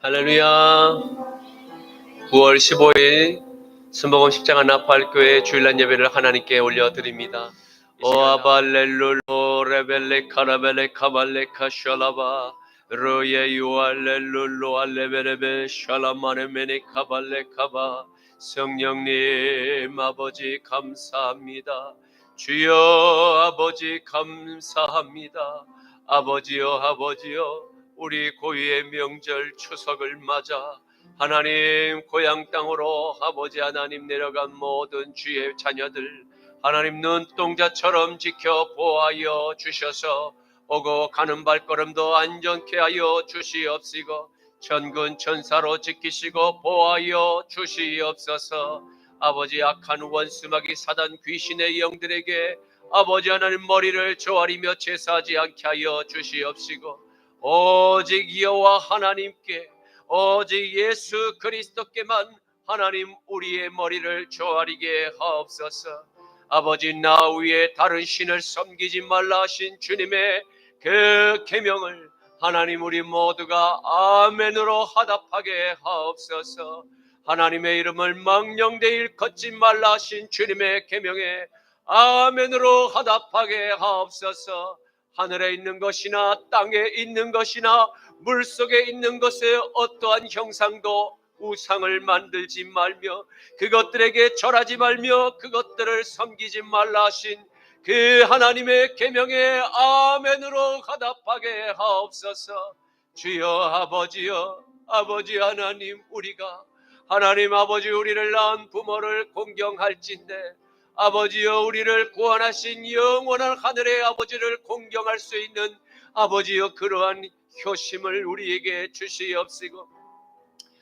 할렐루야. 9월 15일 순복음 십자가 나팔교회 주일날 예배를 하나님께 올려드립니다. 오아발렐룰로 레벨레 카라벨레 카발레카 샬라바 로예 유알렐룰로 알레베레베 샬라마네메네 카발레 카바. 성령님 아버지 감사합니다. 주여 아버지 감사합니다. 아버지여 우리 고유의 명절 추석을 맞아 하나님 고향 땅으로 아버지 하나님 내려간 모든 주의 자녀들 하나님 눈동자처럼 지켜 보호하여 주셔서 오고 가는 발걸음도 안전케 하여 주시옵시고 천군 천사로 지키시고 보호하여 주시옵소서. 아버지 악한 원수마귀 사단 귀신의 영들에게 아버지 하나님 머리를 조아리며 제사하지 않게 하여 주시옵시고 오직 여호와 하나님께 오직 예수 그리스도께만 하나님 우리의 머리를 조아리게 하옵소서. 아버지 나 위에 다른 신을 섬기지 말라 하신 주님의 그 계명을 하나님 우리 모두가 아멘으로 화답하게 하옵소서. 하나님의 이름을 망령되이 걷지 말라 하신 주님의 계명에 아멘으로 화답하게 하옵소서. 하늘에 있는 것이나 땅에 있는 것이나 물속에 있는 것에 어떠한 형상도 우상을 만들지 말며 그것들에게 절하지 말며 그것들을 섬기지 말라 하신 그 하나님의 계명에 아멘으로 화답하게 하옵소서. 주여 아버지여 아버지 하나님 우리가 하나님 아버지 우리를 낳은 부모를 공경할진대 아버지여 우리를 구원하신 영원한 하늘의 아버지를 공경할 수 있는 아버지여 그러한 효심을 우리에게 주시옵시고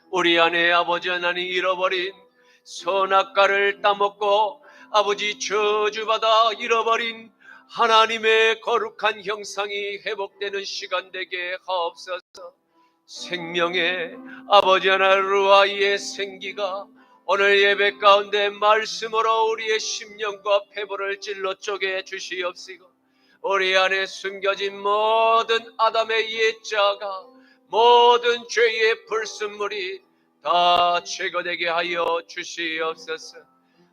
우리 안에 아버지 하나님 잃어버린 선악과를 따먹고 아버지 저주받아 잃어버린 하나님의 거룩한 형상이 회복되는 시간 되게 하옵소서. 생명의 아버지 하나님 루아의 생기가 오늘 예배 가운데 말씀으로 우리의 심령과 폐부를 찔러 쪼개 주시옵시고 우리 안에 숨겨진 모든 아담의 옛자가 모든 죄의 불순물이 다 제거되게 하여 주시옵소서.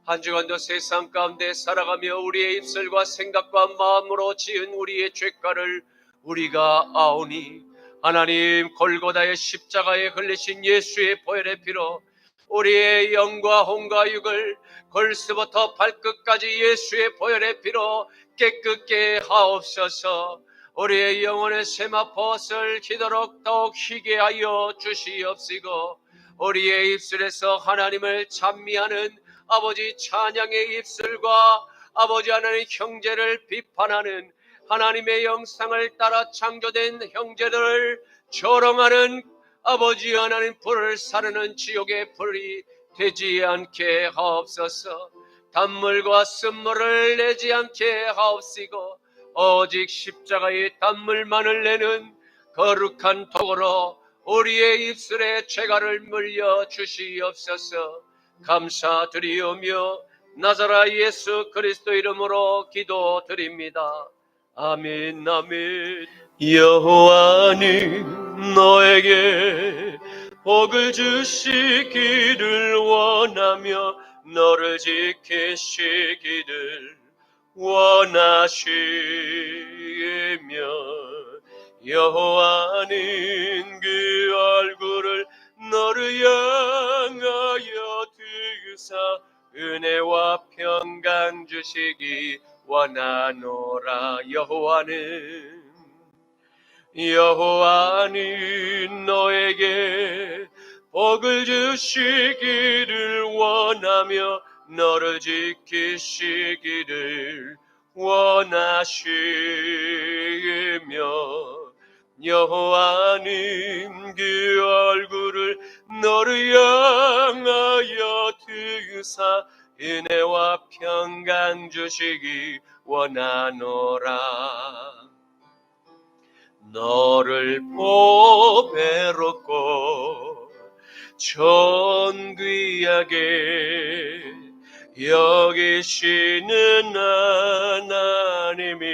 한 주간도 세상 가운데 살아가며 우리의 입술과 생각과 마음으로 지은 우리의 죄가를 우리가 아오니 하나님 골고다의 십자가에 흘리신 예수의 보혈의 피로 우리의 영과 혼과 육을 골수부터 발끝까지 예수의 보혈의 피로 깨끗게 하옵소서. 우리의 영혼의 세마포옷을 기도록 더욱 희게 하여 주시옵시고 우리의 입술에서 하나님을 찬미하는 아버지 찬양의 입술과 아버지 하나님 형제를 비판하는 하나님의 영상을 따라 창조된 형제들을 조롱하는 아버지 하나님 불을 사르는 지옥의 불이 되지 않게 하옵소서. 단물과 쓴물을 내지 않게 하옵시고 오직 십자가의 단물만을 내는 거룩한 도구로 우리의 입술에 죄가를 물려 주시옵소서. 감사드리오며 나사렛 예수 그리스도 이름으로 기도드립니다. 아멘 아멘. 여호와는 너에게 복을 주시기를 원하며 너를 지키시기를 원하시며 여호와는 그 얼굴을 너를 향하여 드사 은혜와 평강 주시기 원하노라. 여호와는 너에게 복을 주시기를 원하며 너를 지키시기를 원하시며 여호와는 그 얼굴을 너를 향하여 드사 은혜와 평강 주시기 원하노라. 너를 보배롭고 존귀하게 여기시는 하나님이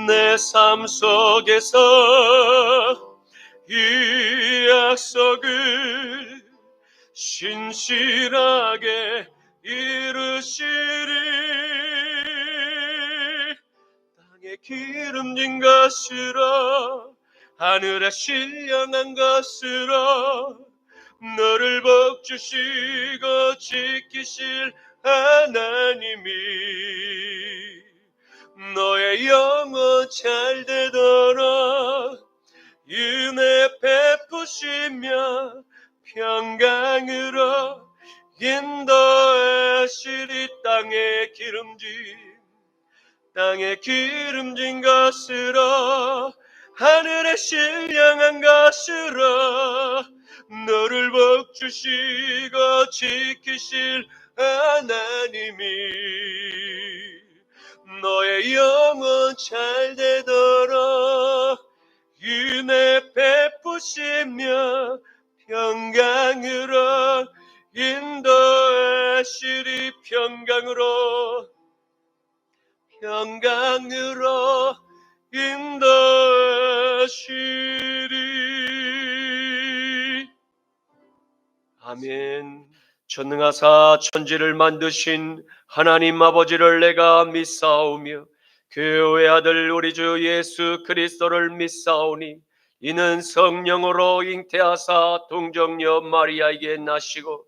내 내 삶 속에서 이 약속을 신실하게 이루시리. 땅에 기름진 것으로 하늘에 신령한 것으로 너를 복주시고 지키실 하나님이 너의 영혼 잘 되도록 은혜 베푸시며 평강으로 인도하시리. 땅에 기름진 것으로 하늘에 신령한 것으로 너를 복주시고 지키실 하나님이 너의 영혼 잘 되도록 은혜 베푸시며 평강으로 인도하시리. 평강으로 인도하시리. 아멘. 전능하사 천지를 만드신 하나님 아버지를 내가 믿사오며 그의 아들 우리 주 예수 그리스도를 믿사오니 이는 성령으로 잉태하사 동정녀 마리아에게 나시고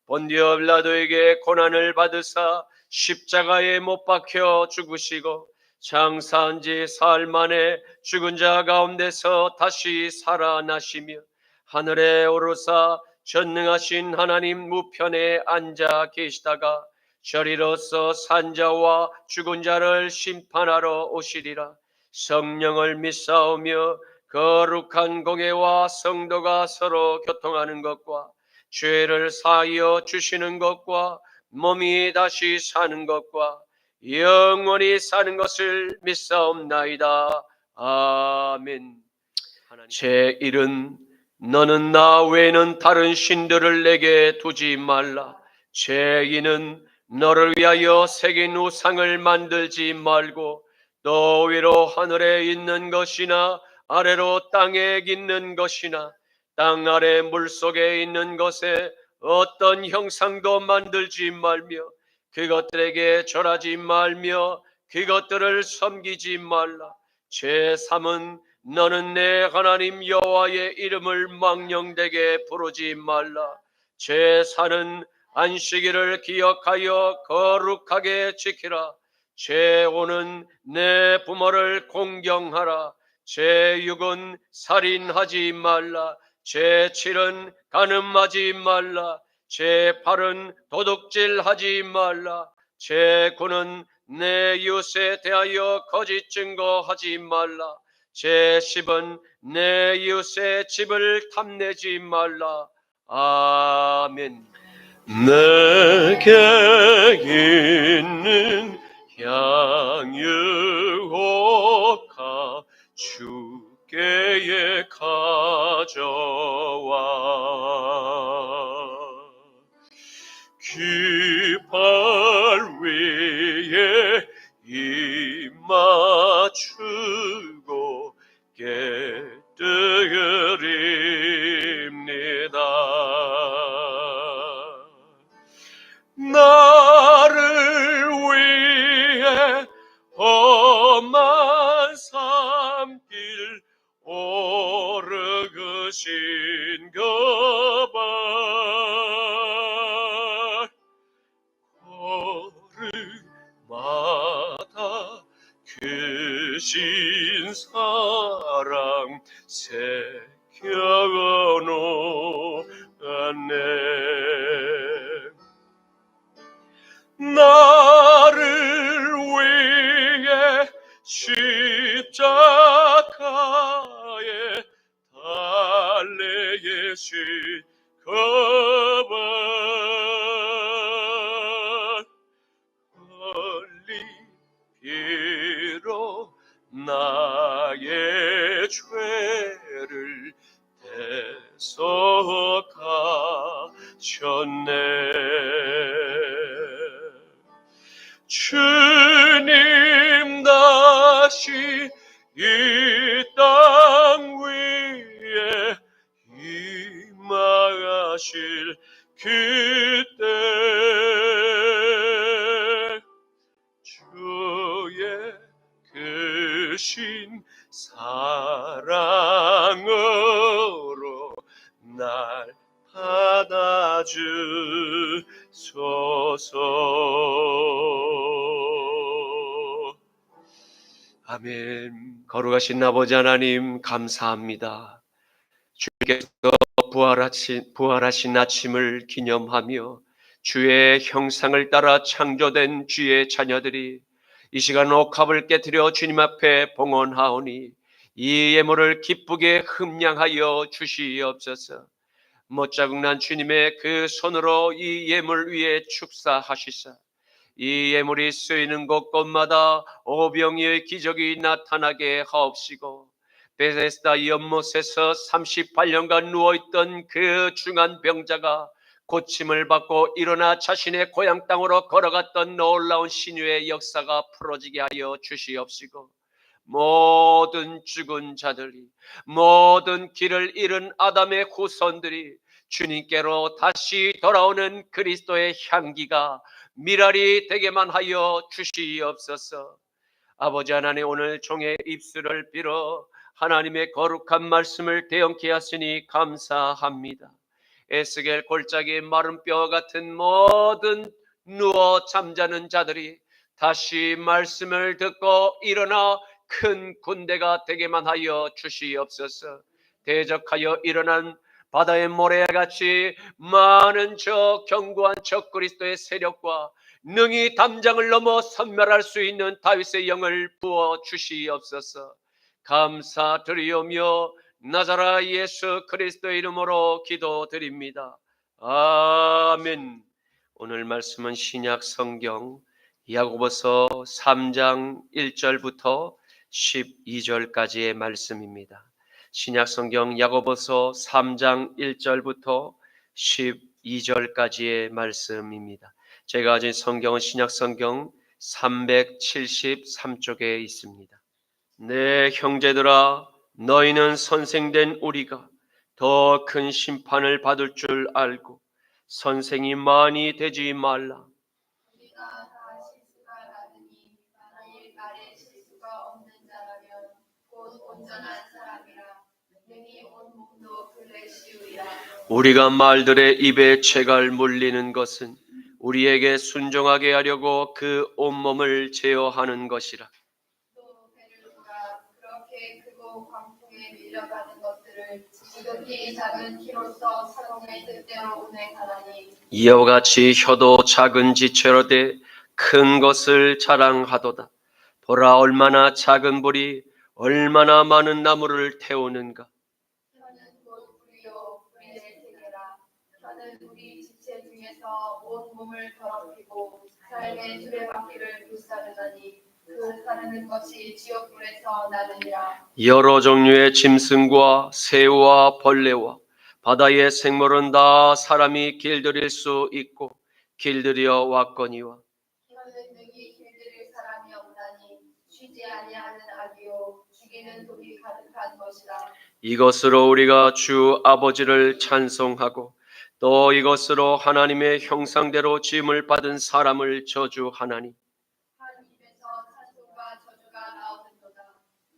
본디오 빌라도에게 고난을 받으사 십자가에 못 박혀 죽으시고 장사한 지 사흘 만에 죽은 자 가운데서 다시 살아나시며 하늘에 오르사 전능하신 하나님 우편에 앉아 계시다가 저리로서 산자와 죽은 자를 심판하러 오시리라. 성령을 믿사오며 거룩한 공예와 성도가 서로 교통하는 것과 죄를 사하여 주시는 것과 몸이 다시 사는 것과 영원히 사는 것을 믿사옵나이다. 아멘. 제1은 너는 나 외에는 다른 신들을 내게 두지 말라. 제2는 너를 위하여 새긴 우상을 만들지 말고 너 위로 하늘에 있는 것이나 아래로 땅에 있는 것이나 땅 아래 물속에 있는 것에 어떤 형상도 만들지 말며 그것들에게 절하지 말며 그것들을 섬기지 말라. 제3은 너는 내 하나님 여호와의 이름을 망령되게 부르지 말라. 제4는 안식일을 기억하여 거룩하게 지키라. 제5는 내 부모를 공경하라. 제6은 살인하지 말라. 제7은 간음하지 말라. 제8은 도둑질하지 말라. 제9는 내 이웃에 대하여 거짓 증거하지 말라. 제10은 내 이웃의 집을 탐내지 말라. 아멘. 내게 있는 향유옥화 주께에 가져와 귀발 위에 입 맞추고 깨뜨립니다. 나를 위해 험한 산길 오르으신가 봐. 걸음마다 크신 사랑 새겨놓았네. 나를 위해 십자가에 달리신 그분 흘리기로 나의 죄를 대속하셨네. 주님 다시 이 하실 그때 주의 크신 사랑으로 날 받아주소서. 아멘. 거룩하신 아버지 하나님 감사합니다. 주께서 부활하신 아침을 기념하며 주의 형상을 따라 창조된 주의 자녀들이 이 시간 옥합을 깨뜨려 주님 앞에 봉헌하오니 이 예물을 기쁘게 흠량하여 주시옵소서. 못자국난 주님의 그 손으로 이 예물 위에 축사하시사 이 예물이 쓰이는 곳곳마다 오병이의 기적이 나타나게 하옵시고 베데스다 연못에서 38년간 누워있던 그 중한 병자가 고침을 받고 일어나 자신의 고향 땅으로 걸어갔던 놀라운 신유의 역사가 풀어지게 하여 주시옵시고 모든 죽은 자들이 모든 길을 잃은 아담의 후손들이 주님께로 다시 돌아오는 그리스도의 향기가 미랄이 되게만 하여 주시옵소서. 아버지 하나님, 오늘 종의 입술을 빌어 하나님의 거룩한 말씀을 대언케 하시니 감사합니다. 에스겔 골짜기 마른 뼈 같은 모든 누워 잠자는 자들이 다시 말씀을 듣고 일어나 큰 군대가 되게만 하여 주시옵소서. 대적하여 일어난 바다의 모래같이 많은 저 견고한 적 그리스도의 세력과 능히 담장을 넘어 선멸할 수 있는 다윗의 영을 부어 주시옵소서. 감사드리오며 나자라 예수 그리스도의 이름으로 기도드립니다. 아멘. 오늘 말씀은 신약 성경 야고보서 3장 1절부터 12절까지의 말씀입니다. 신약 성경 야고보서 3장 1절부터 12절까지의 말씀입니다. 제가 가진 성경은 신약 성경 373쪽에 있습니다. 내 형제들아, 너희는 선생된 우리가 더 큰 심판을 받을 줄 알고 선생이 많이 되지 말라. 우리가 다 실수가 많으니 만일 말에 실수가 없는 자라면 곧 온전한 사람이라 능히 온 몸도 그를 씌우리라. 우리가 말들의 입에 채갈 물리는 것은 우리에게 순종하게 하려고 그 온몸을 제어하는 것이라. 또 배를 돌아 그렇게 크고 광풍에 밀려가는 것들을 지극히 작은 키로서 사동의 뜻대로 운행하나니 이와 같이 혀도 작은 지체로 돼 큰 것을 자랑하도다. 보라, 얼마나 작은 불이 얼마나 많은 나무를 태우는가. 혀는 곧 불이요 불의 세계라. 혀는 우리 지체 중에서 온 몸을 더럽히고 삶의 수레바퀴를 불사르나니 그 사르는 것이 지옥불에서 나느니라. 여러 종류의 짐승과 새와 벌레와 바다의 생물은 다 사람이 길들일 수 있고 길들여 왔거니와 혀는 능히 길들일 사람이 없나니 쉬지 아니하는 악이요 죽이는 독이 가득한 것이라. 이것으로 우리가 주 아버지를 찬송하고 또 이것으로 하나님의 형상대로 지음을 받은 사람을 저주하나니 한 입에서 찬송과 저주가 나오는도다.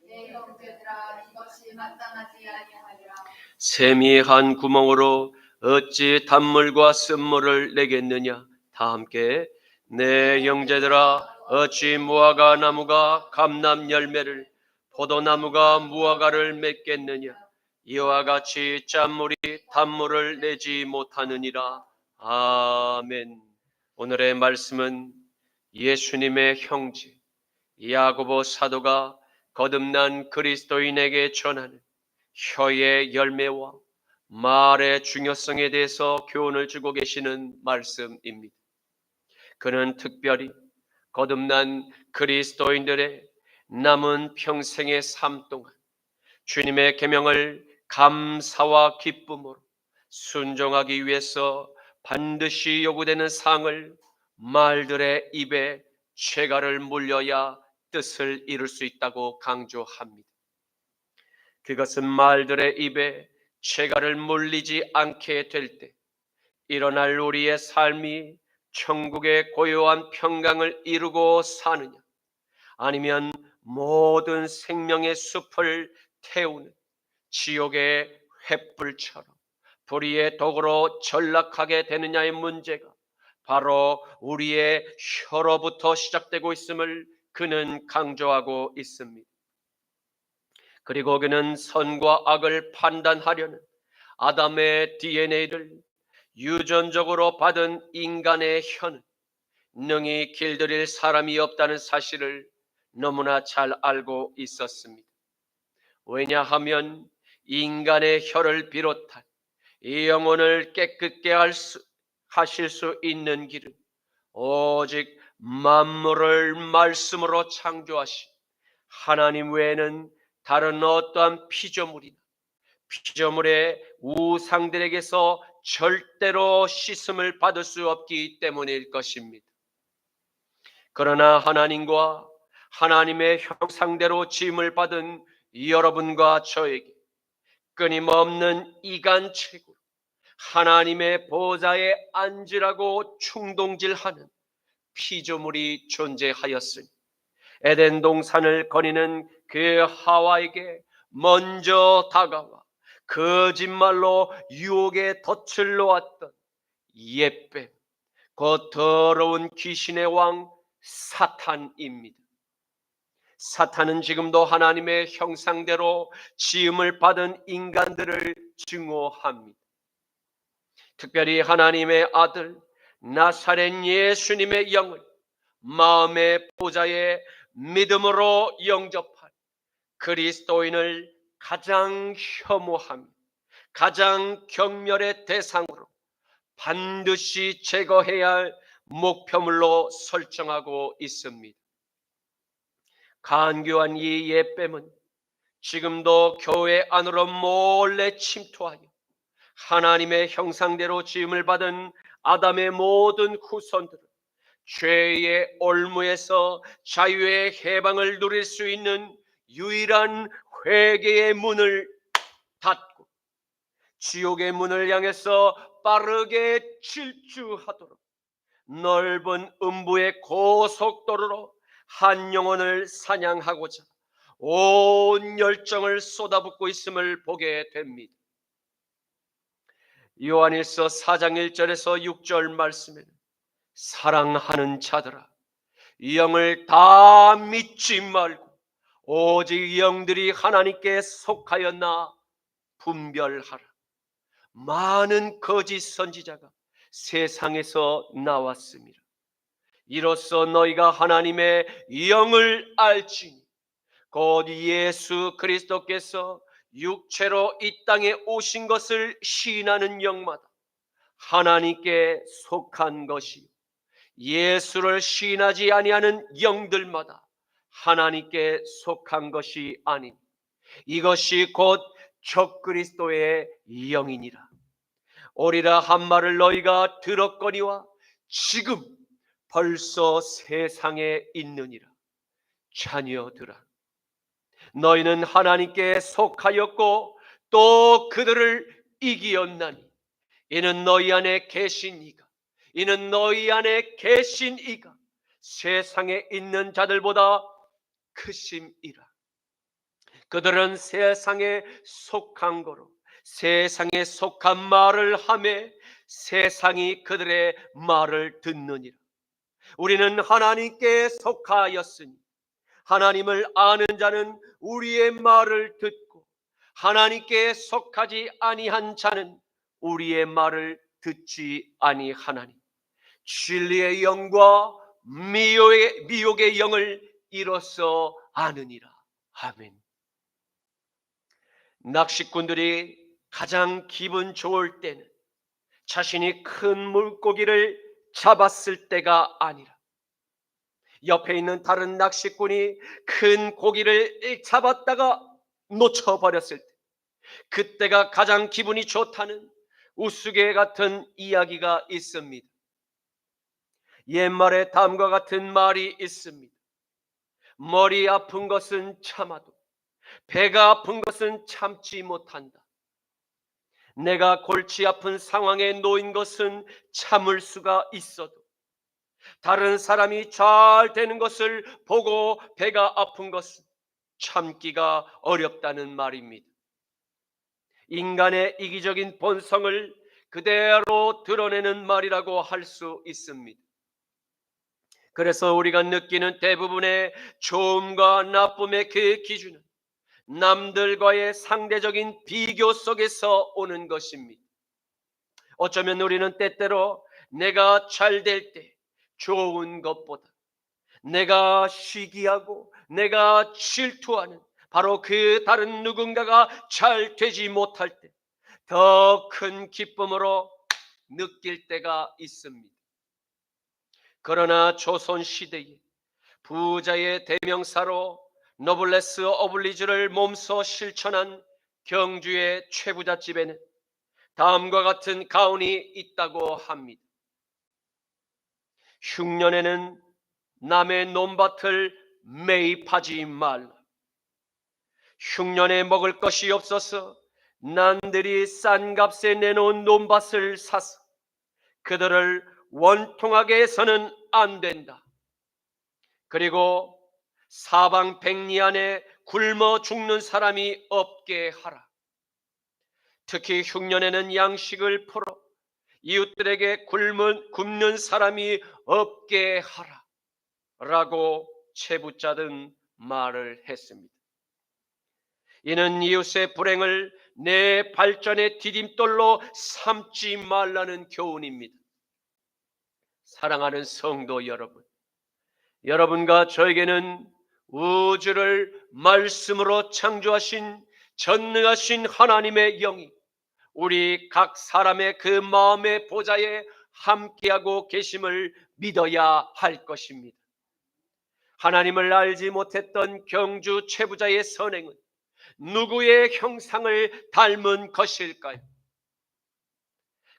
내 형제들아 이것이 마땅하지 아니하리라. 샘이 한 구멍으로 어찌 단물과 쓴물을 내겠느냐. 다 함께 내 형제들아 어찌 무화과 나무가 감람 열매를 포도나무가 무화과를 맺겠느냐. 이와 같이 짠물이 단물을 내지 못하느니라. 아멘. 오늘의 말씀은 예수님의 형제 야고보 사도가 거듭난 그리스도인에게 전하는 혀의 열매와 말의 중요성에 대해서 교훈을 주고 계시는 말씀입니다. 그는 특별히 거듭난 그리스도인들의 남은 평생의 삶 동안 주님의 계명을 감사와 기쁨으로 순종하기 위해서 반드시 요구되는 사항을 말들의 입에 채갈을 물려야 뜻을 이룰 수 있다고 강조합니다. 그것은 말들의 입에 채갈을 물리지 않게 될 때 일어날 우리의 삶이 천국의 고요한 평강을 이루고 사느냐, 아니면 모든 생명의 숲을 태우는 지옥의 횃불처럼 불의의 독으로 전락하게 되느냐의 문제가 바로 우리의 혀로부터 시작되고 있음을 그는 강조하고 있습니다. 그리고 그는 선과 악을 판단하려는 아담의 DNA를 유전적으로 받은 인간의 혀는 능히 길들일 사람이 없다는 사실을 너무나 잘 알고 있었습니다. 왜냐하면 인간의 혀를 비롯한 이 영혼을 깨끗게 하실 수 있는 길은 오직 만물을 말씀으로 창조하신 하나님 외에는 다른 어떠한 피조물의 우상들에게서 절대로 씻음을 받을 수 없기 때문일 것입니다. 그러나 하나님과 하나님의 형상대로 지음을 받은 여러분과 저에게 끊임없는 이간책으로 하나님의 보좌에 앉으라고 충동질하는 피조물이 존재하였으니 에덴 동산을 거니는 그 하와에게 먼저 다가와 거짓말로 유혹의 덫을 놓았던 옛뱀, 그 더러운 귀신의 왕 사탄입니다. 사탄은 지금도 하나님의 형상대로 지음을 받은 인간들을 증오합니다. 특별히 하나님의 아들 나사렛 예수님의 영을 마음의 보좌에 믿음으로 영접한 그리스도인을 가장 혐오하며 가장 경멸의 대상으로 반드시 제거해야 할 목표물로 설정하고 있습니다. 간교한 이 옛뱀은 지금도 교회 안으로 몰래 침투하여 하나님의 형상대로 지음을 받은 아담의 모든 후손들을 죄의 올무에서 자유의 해방을 누릴 수 있는 유일한 회개의 문을 닫고 지옥의 문을 향해서 빠르게 질주하도록 넓은 음부의 고속도로로 한 영혼을 사냥하고자 온 열정을 쏟아붓고 있음을 보게 됩니다. 요한일서 4장 1절에서 6절 말씀에는 사랑하는 자들아, 영을 다 믿지 말고 오직 영들이 하나님께 속하였나 분별하라. 많은 거짓 선지자가 세상에서 나왔습니다. 이로써 너희가 하나님의 영을 알지니 곧 예수 그리스도께서 육체로 이 땅에 오신 것을 시인하는 영마다 하나님께 속한 것이요 예수를 시인하지 아니하는 영들마다 하나님께 속한 것이 아닌 이것이 곧 적그리스도의 영이니라. 오리라 한 말을 너희가 들었거니와 지금 벌써 세상에 있느니라. 자녀들아, 너희는 하나님께 속하였고 또 그들을 이기었나니 이는 너희 안에 계신 이가 세상에 있는 자들보다 크심이라. 그들은 세상에 속한 거로 세상에 속한 말을 하매 세상이 그들의 말을 듣느니라. 우리는 하나님께 속하였으니 하나님을 아는 자는 우리의 말을 듣고 하나님께 속하지 아니한 자는 우리의 말을 듣지 아니하나니 진리의 영과 미혹의 영을 이로써 아느니라. 아멘. 낚시꾼들이 가장 기분 좋을 때는 자신이 큰 물고기를 잡았을 때가 아니라 옆에 있는 다른 낚시꾼이 큰 고기를 잡았다가 놓쳐버렸을 때 그때가 가장 기분이 좋다는 우스개 같은 이야기가 있습니다. 옛말에 다음과 같은 말이 있습니다. 머리 아픈 것은 참아도 배가 아픈 것은 참지 못한다. 내가 골치 아픈 상황에 놓인 것은 참을 수가 있어도 다른 사람이 잘 되는 것을 보고 배가 아픈 것은 참기가 어렵다는 말입니다. 인간의 이기적인 본성을 그대로 드러내는 말이라고 할 수 있습니다. 그래서 우리가 느끼는 대부분의 좋음과 나쁨의 그 기준은 남들과의 상대적인 비교 속에서 오는 것입니다. 어쩌면 우리는 때때로 내가 잘 될 때 좋은 것보다 내가 시기하고 내가 질투하는 바로 그 다른 누군가가 잘 되지 못할 때 더 큰 기쁨으로 느낄 때가 있습니다. 그러나 조선 시대에 부자의 대명사로 노블레스 오블리주를 몸소 실천한 경주의 최부잣집에는 다음과 같은 가훈이 있다고 합니다. 흉년에는 남의 논밭을 매입하지 말라. 흉년에 먹을 것이 없어서 남들이 싼 값에 내놓은 논밭을 사서 그들을 원통하게 해서는 안 된다. 그리고 사방 백리 안에 굶어 죽는 사람이 없게 하라. 특히 흉년에는 양식을 풀어 이웃들에게 굶는 사람이 없게 하라 라고 채붙잡은 말을 했습니다. 이는 이웃의 불행을 내 발전의 디딤돌로 삼지 말라는 교훈입니다. 사랑하는 성도 여러분, 여러분과 저에게는 우주를 말씀으로 창조하신 전능하신 하나님의 영이 우리 각 사람의 그 마음의 보좌에 함께하고 계심을 믿어야 할 것입니다. 하나님을 알지 못했던 경주 최부자의 선행은 누구의 형상을 닮은 것일까요?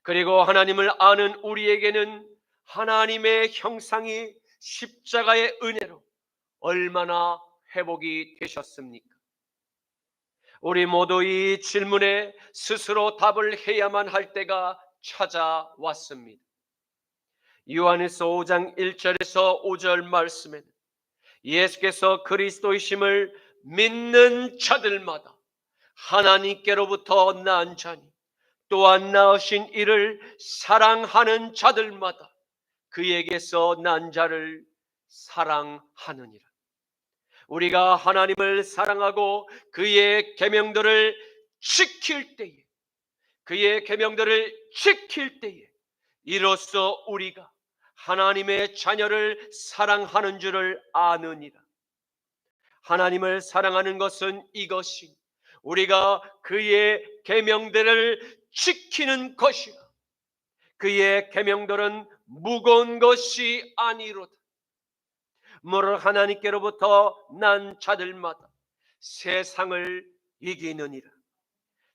그리고 하나님을 아는 우리에게는 하나님의 형상이 십자가의 은혜로 얼마나 회복이 되셨습니까? 우리 모두 이 질문에 스스로 답을 해야만 할 때가 찾아왔습니다. 요한일서 5장 1절에서 5절 말씀에는 예수께서 그리스도이심을 믿는 자들마다 하나님께로부터 난 자니 또한 낳으신 이를 사랑하는 자들마다 그에게서 난 자를 사랑하느니라. 우리가 하나님을 사랑하고 그의 계명들을 지킬 때에, 그의 계명들을 지킬 때에 이로써 우리가 하나님의 자녀를 사랑하는 줄을 아느니라. 하나님을 사랑하는 것은 이것이 우리가 그의 계명들을 지키는 것이라. 그의 계명들은 무거운 것이 아니로다. 무릇 하나님께로부터 난 자들마다 세상을 이기느니라.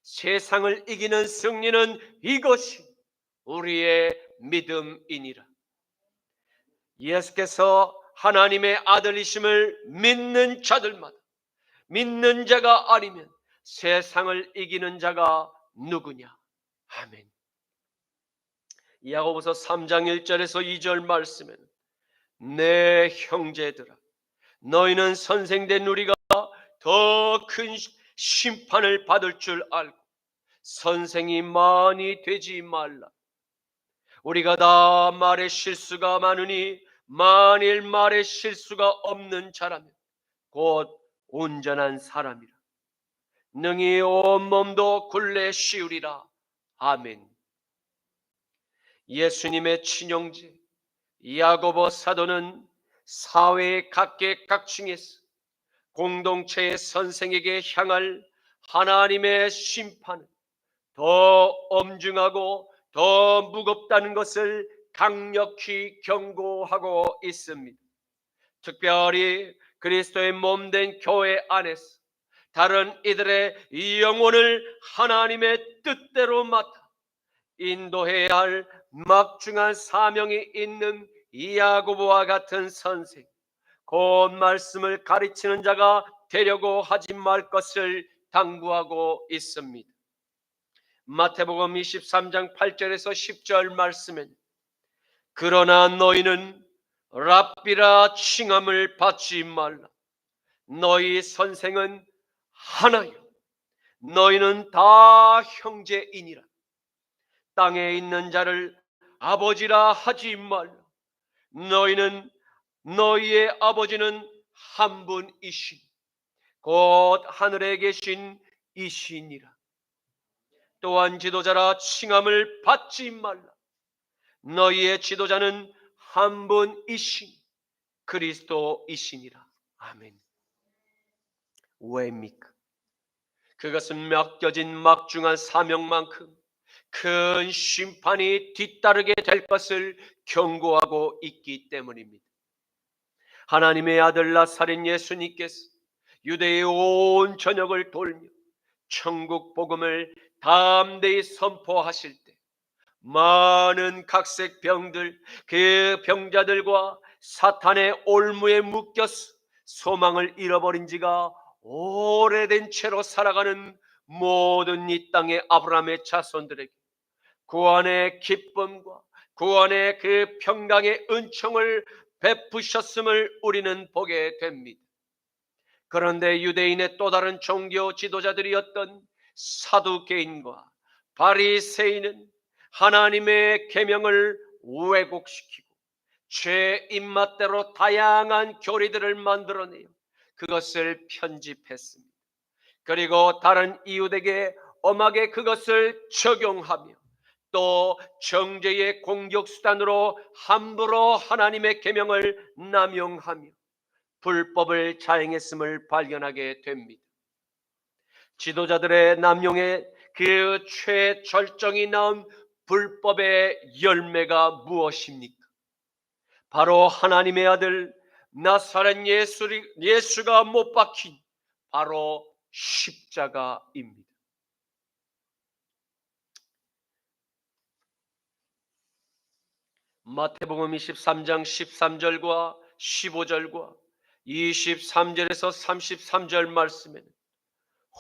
세상을 이기는 승리는 이것이 우리의 믿음이니라. 예수께서 하나님의 아들이심을 믿는 자들마다, 믿는 자가 아니면 세상을 이기는 자가 누구냐? 아멘. 야고보서 3장 1절에서 2절 말씀에는 내 형제들아, 너희는 선생된 우리가 더 큰 심판을 받을 줄 알고 선생이 많이 되지 말라. 우리가 다 말에 실수가 많으니 만일 말에 실수가 없는 자라면 곧 온전한 사람이라. 능히 온 몸도 굴레 씌우리라. 아멘. 예수님의 친형제 야고보 사도는 사회의 각계각층에서 공동체의 선생에게 향할 하나님의 심판은 더 엄중하고 더 무겁다는 것을 강력히 경고하고 있습니다. 특별히 그리스도의 몸된 교회 안에서 다른 이들의 영혼을 하나님의 뜻대로 맡아 인도해야 할 막중한 사명이 있는 야고보와 같은 선생, 곧 말씀을 가르치는 자가 되려고 하지 말 것을 당부하고 있습니다. 마태복음 23장 8절에서 10절 말씀엔 그러나 너희는 랍비라 칭함을 받지 말라. 너희 선생은 하나요. 너희는 다 형제이니라. 땅에 있는 자를 아버지라 하지 말라. 너희의 아버지는 한 분이신 곧 하늘에 계신 이시니라. 또한 지도자라 칭함을 받지 말라. 너희의 지도자는 한 분이신 그리스도이시니라. 아멘. 왜입니까? 그것은 맡겨진 막중한 사명만큼 큰 심판이 뒤따르게 될 것을 경고하고 있기 때문입니다. 하나님의 아들 나사렛 예수님께서 유대의 온 전역을 돌며 천국 복음을 담대히 선포하실 때 많은 각색 병들, 그 병자들과 사탄의 올무에 묶여서 소망을 잃어버린 지가 오래된 채로 살아가는 모든 이 땅의 아브라함의 자손들에게 구원의 기쁨과 구원의 그 평강의 은총을 베푸셨음을 우리는 보게 됩니다. 그런데 유대인의 또 다른 종교 지도자들이었던 사두개인과 바리새인은 하나님의 계명을 왜곡시키고 죄 입맛대로 다양한 교리들을 만들어내어 그것을 편집했습니다. 그리고 다른 이웃에게 엄하게 그것을 적용하며 또 정죄의 공격수단으로 함부로 하나님의 계명을 남용하며 불법을 자행했음을 발견하게 됩니다. 지도자들의 남용의 그 최절정이 나온 불법의 열매가 무엇입니까? 바로 하나님의 아들 나사렛 예수가 못 박힌 바로 십자가입니다. 마태복음 23장 13절과 15절과 23절에서 33절 말씀에는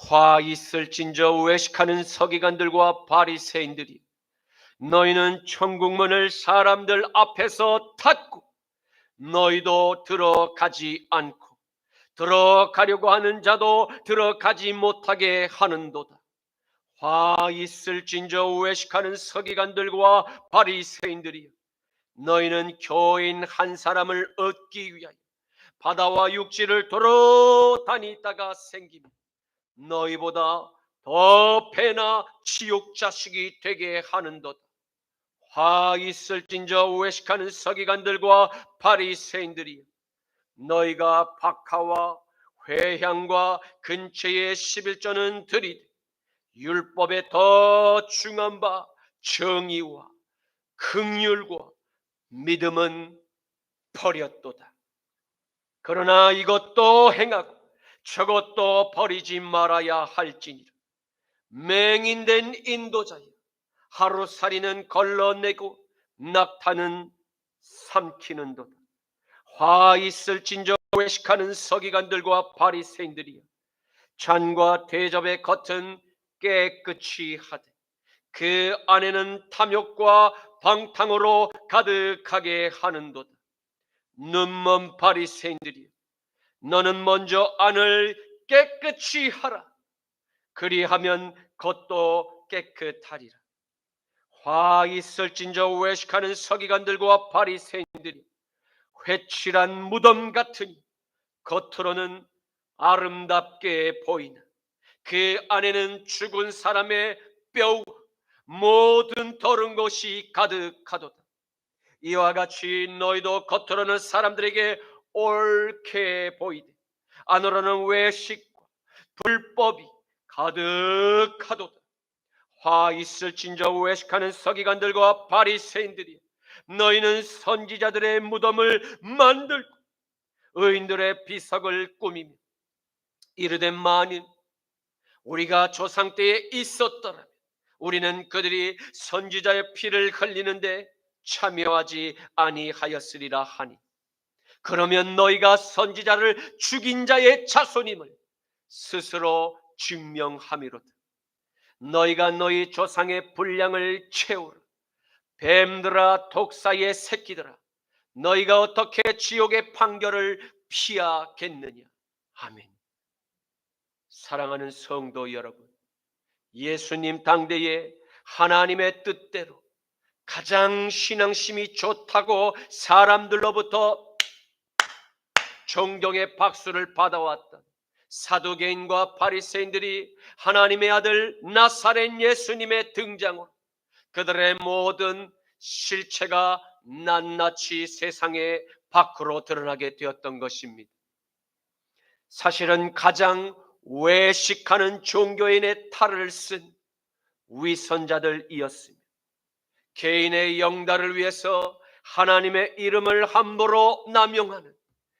화 있을진저 외식하는 서기관들과 바리새인들이 너희는 천국문을 사람들 앞에서 닫고 너희도 들어가지 않고 들어가려고 하는 자도 들어가지 못하게 하는도다. 화 있을진저 외식하는 서기관들과 바리새인들이여, 너희는 교인 한 사람을 얻기 위하여 바다와 육지를 돌아다니다가 생기며 너희보다 더 배나 지옥 자식이 되게 하는도다. 화 있을진저 외식하는 서기관들과 바리새인들이여, 너희가 박하와 회향과 근처의 11조는 드리되 율법에 더 중한 바 정의와 긍휼과 믿음은 버렸도다. 그러나 이것도 행하고 저것도 버리지 말아야 할지니라. 맹인된 인도자여, 하루살이는 걸러내고 낙타는 삼키는도다. 화 있을진저 외식하는 서기관들과 바리새인들이여, 잔과 대접의 겉은 깨끗이 하되 그 안에는 탐욕과 방탕으로 가득하게 하는도다. 눈먼 바리새인들이여, 너는 먼저 안을 깨끗이 하라. 그리하면 겉도 깨끗하리라. 화 있을진저 외식하는 서기관들과 바리새인들이 회칠한 무덤 같으니 겉으로는 아름답게 보이나 그 안에는 죽은 사람의 뼈와 모든 더러운 것이 가득하도다. 이와 같이 너희도 겉으로는 사람들에게 옳게 보이되 안으로는 외식과 불법이 가득하도다. 화 있을진저 외식하는 서기관들과 바리새인들이, 너희는 선지자들의 무덤을 만들고 의인들의 비석을 꾸미며 이르되 만일 우리가 조상 때에 있었더라면 우리는 그들이 선지자의 피를 흘리는데 참여하지 아니하였으리라 하니, 그러면 너희가 선지자를 죽인 자의 자손임을 스스로 증명함이로다. 너희가 너희 조상의 분량을 채우라. 뱀들아, 독사의 새끼들아, 너희가 어떻게 지옥의 판결을 피하겠느냐. 아멘. 사랑하는 성도 여러분, 예수님 당대에 하나님의 뜻대로 가장 신앙심이 좋다고 사람들로부터 존경의 박수를 받아왔던 사두개인과 바리새인들이 하나님의 아들 나사렛 예수님의 등장으로 그들의 모든 실체가 낱낱이 세상에 밖으로 드러나게 되었던 것입니다. 사실은 가장 외식하는 종교인의 탈을 쓴 위선자들이었으며 개인의 영달을 위해서 하나님의 이름을 함부로 남용하는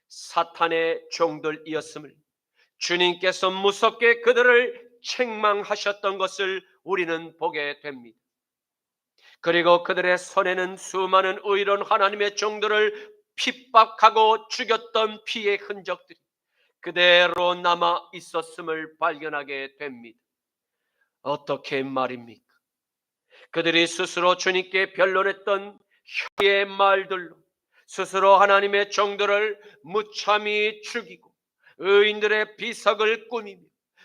사탄의 종들이었음을 주님께서 무섭게 그들을 책망하셨던 것을 우리는 보게 됩니다. 그리고 그들의 손에는 수많은 의로운 하나님의 종들을 핍박하고 죽였던 피의 흔적들이 그대로 남아 있었음을 발견하게 됩니다. 어떻게 말입니까? 그들이 스스로 주님께 변론했던 혀의 말들로 스스로 하나님의 종들을 무참히 죽이고 의인들의 비석을 꾸미며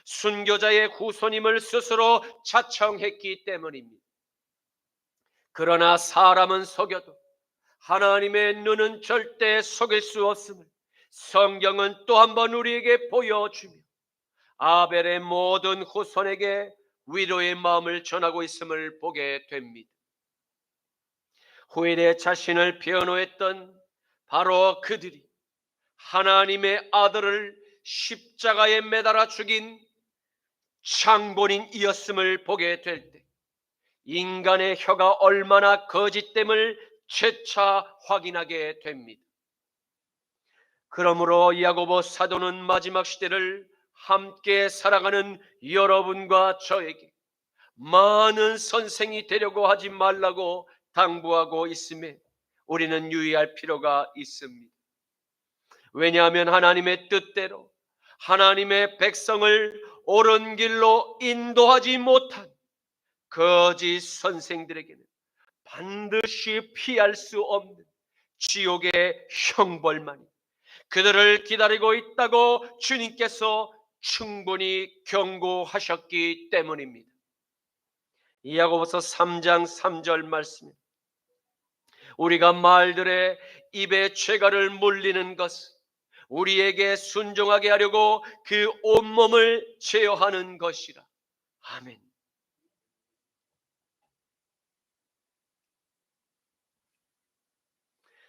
순교자의 후손임을 스스로 자청했기 때문입니다. 그러나 사람은 속여도 하나님의 눈은 절대 속일 수 없음을 성경은 또 한 번 우리에게 보여주며 아벨의 모든 후손에게 위로의 마음을 전하고 있음을 보게 됩니다. 후일에 자신을 변호했던 바로 그들이 하나님의 아들을 십자가에 매달아 죽인 장본인이었음을 보게 될 때 인간의 혀가 얼마나 거짓됨을 재차 확인하게 됩니다. 그러므로 야고보 사도는 마지막 시대를 함께 살아가는 여러분과 저에게 많은 선생이 되려고 하지 말라고 당부하고 있음에 우리는 유의할 필요가 있습니다. 왜냐하면 하나님의 뜻대로 하나님의 백성을 옳은 길로 인도하지 못한 거짓 선생들에게는 반드시 피할 수 없는 지옥의 형벌만이 그들을 기다리고 있다고 주님께서 충분히 경고하셨기 때문입니다. 야고보서 3장 3절 말씀에 우리가 말들의 입에 죄가를 물리는 것은 우리에게 순종하게 하려고 그 온몸을 제어하는 것이라. 아멘.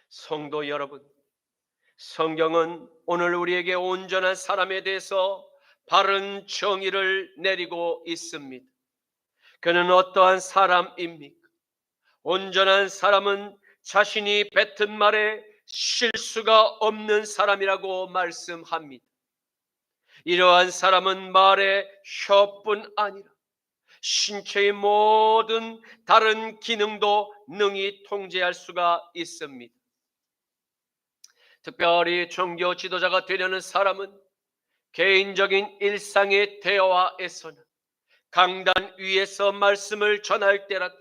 성도 여러분, 성경은 오늘 우리에게 온전한 사람에 대해서 바른 정의를 내리고 있습니다. 그는 어떠한 사람입니까? 온전한 사람은 자신이 뱉은 말에 실수가 없는 사람이라고 말씀합니다. 이러한 사람은 말의 혀뿐 아니라 신체의 모든 다른 기능도 능히 통제할 수가 있습니다. 특별히 종교 지도자가 되려는 사람은 개인적인 일상의 대화에서는 강단 위에서 말씀을 전할 때라도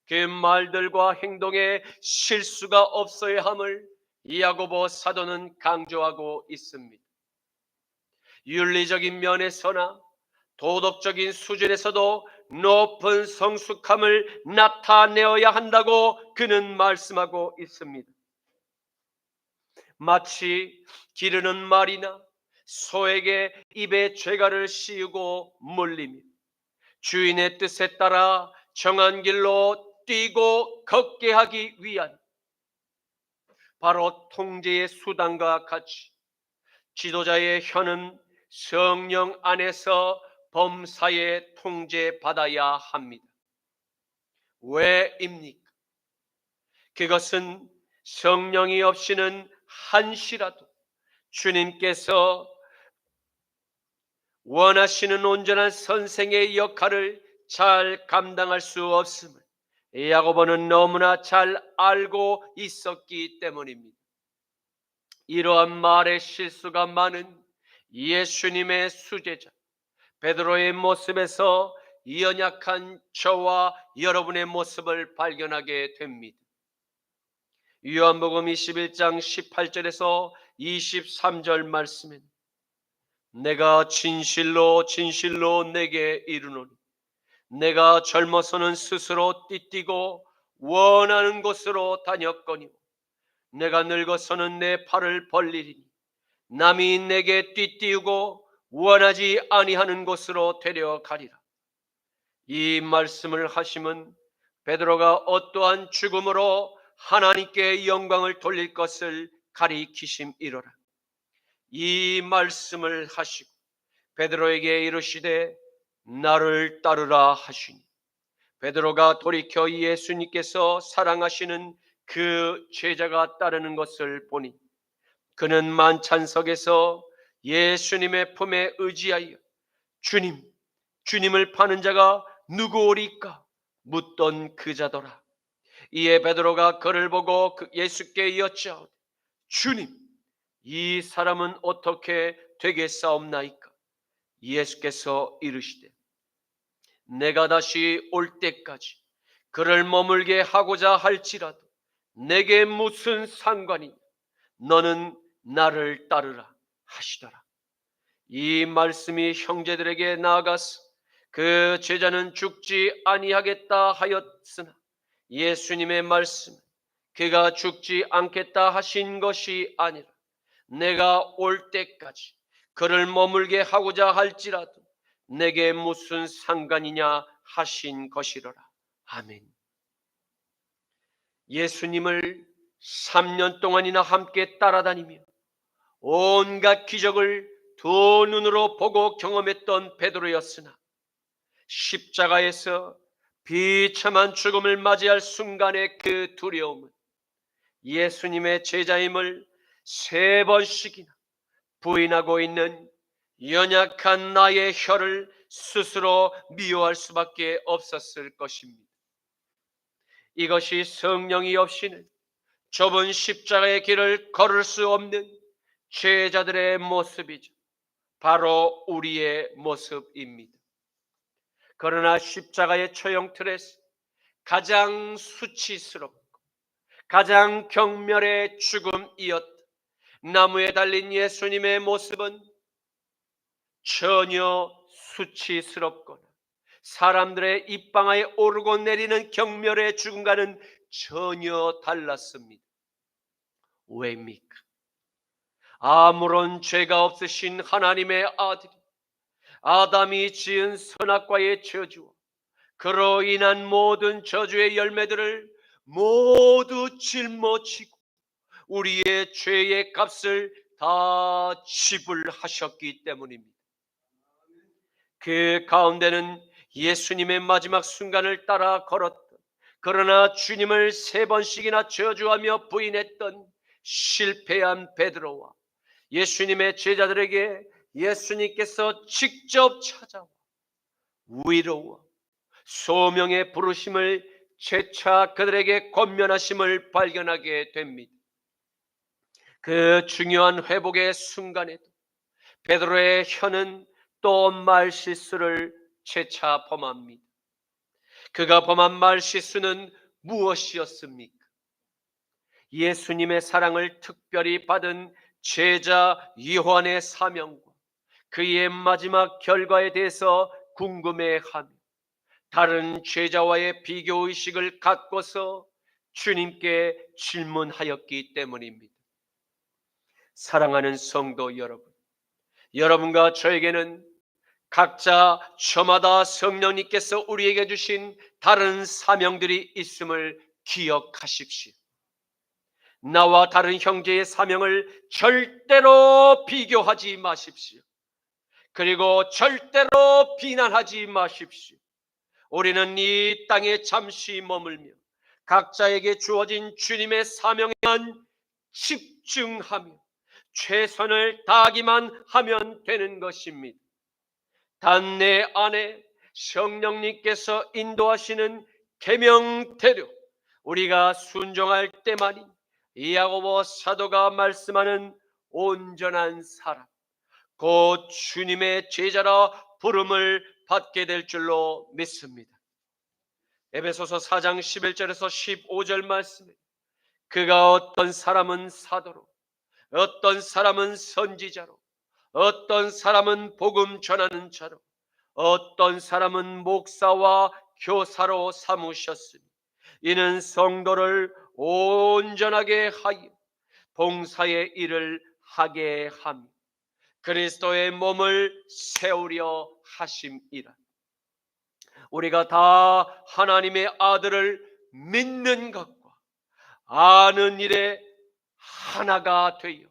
그 말들과 행동에 실수가 없어야 함을 야고보 사도는 강조하고 있습니다. 윤리적인 면에서나 도덕적인 수준에서도 높은 성숙함을 나타내어야 한다고 그는 말씀하고 있습니다. 마치 기르는 말이나 소에게 입에 죄가를 씌우고 물리며 주인의 뜻에 따라 정한 길로 뛰고 걷게 하기 위한 바로 통제의 수단과 같이 지도자의 혀는 성령 안에서 범사에 통제받아야 합니다. 왜입니까? 그것은 성령이 없이는 한시라도 주님께서 원하시는 온전한 선생의 역할을 잘 감당할 수 없음을 야고보는 너무나 잘 알고 있었기 때문입니다. 이러한 말의 실수가 많은 예수님의 수제자 베드로의 모습에서 연약한 저와 여러분의 모습을 발견하게 됩니다. 요한복음 21장 18절에서 23절 말씀엔 내가 진실로 진실로 내게 이르노니 내가 젊어서는 스스로 띠뛰고 원하는 곳으로 다녔거니와 내가 늙어서는 내 팔을 벌리리니 남이 내게 띠띠우고 원하지 아니하는 곳으로 데려가리라. 이 말씀을 하심은 베드로가 어떠한 죽음으로 하나님께 영광을 돌릴 것을 가리키심이로라. 이 말씀을 하시고 베드로에게 이르시되 나를 따르라 하시니 베드로가 돌이켜 예수님께서 사랑하시는 그 제자가 따르는 것을 보니 그는 만찬석에서 예수님의 품에 의지하여 주님, 주님을 파는 자가 누구오리까? 묻던 그 자더라. 이에 베드로가 그를 보고 예수께 여짜오되 주님, 이 사람은 어떻게 되겠사옵나이까? 예수께서 이르시되 내가 다시 올 때까지 그를 머물게 하고자 할지라도 내게 무슨 상관이냐? 너는 나를 따르라 하시더라. 이 말씀이 형제들에게 나아가서 그 제자는 죽지 아니하겠다 하였으나 예수님의 말씀 그가 죽지 않겠다 하신 것이 아니라 내가 올 때까지 그를 머물게 하고자 할지라도 내게 무슨 상관이냐 하신 것이로라. 아멘. 예수님을 3년 동안이나 함께 따라다니며 온갖 기적을 두 눈으로 보고 경험했던 베드로였으나 십자가에서 비참한 죽음을 맞이할 순간의 그 두려움은 예수님의 제자임을 3번씩이나 부인하고 있는 연약한 나의 혀를 스스로 미워할 수밖에 없었을 것입니다. 이것이 성령이 없이는 좁은 십자가의 길을 걸을 수 없는 제자들의 모습이죠. 바로 우리의 모습입니다. 그러나 십자가의 처형틀에서 가장 수치스럽고 가장 경멸의 죽음이었다. 나무에 달린 예수님의 모습은 전혀 수치스럽거나 사람들의 입방아에 오르고 내리는 경멸의 죽음과는 전혀 달랐습니다. 왜입니까? 아무런 죄가 없으신 하나님의 아들이 아담이 지은 선악과의 저주와 그로 인한 모든 저주의 열매들을 모두 짊어지고 우리의 죄의 값을 다 지불하셨기 때문입니다. 그 가운데는 예수님의 마지막 순간을 따라 걸었던, 그러나 주님을 3번씩이나 저주하며 부인했던 실패한 베드로와 예수님의 제자들에게 예수님께서 직접 찾아와 위로와 소명의 부르심을 재차 그들에게 권면하심을 발견하게 됩니다. 그 중요한 회복의 순간에도 베드로의 혀는 또 말실수를 재차 범합니다. 그가 범한 말실수는 무엇이었습니까? 예수님의 사랑을 특별히 받은 제자 요한의 사명과 그의 마지막 결과에 대해서 궁금해하며 다른 제자와의 비교의식을 갖고서 주님께 질문하였기 때문입니다. 사랑하는 성도 여러분, 여러분과 저에게는 각자 저마다 성령님께서 우리에게 주신 다른 사명들이 있음을 기억하십시오. 나와 다른 형제의 사명을 절대로 비교하지 마십시오. 그리고 절대로 비난하지 마십시오. 우리는 이 땅에 잠시 머물며 각자에게 주어진 주님의 사명에만 집중하며 최선을 다하기만 하면 되는 것입니다. 단 내 안에 성령님께서 인도하시는 계명대로 우리가 순종할 때만이 야고보 사도가 말씀하는 온전한 사람, 곧 주님의 제자라 부름을 받게 될 줄로 믿습니다. 에베소서 4장 11절에서 15절 말씀에 그가 어떤 사람은 사도로, 어떤 사람은 선지자로, 어떤 사람은 복음 전하는 자로, 어떤 사람은 목사와 교사로 삼으셨으니 이는 성도를 온전하게 하여 봉사의 일을 하게 하며 그리스도의 몸을 세우려 하심이라. 우리가 다 하나님의 아들을 믿는 것과 아는 일에 하나가 되어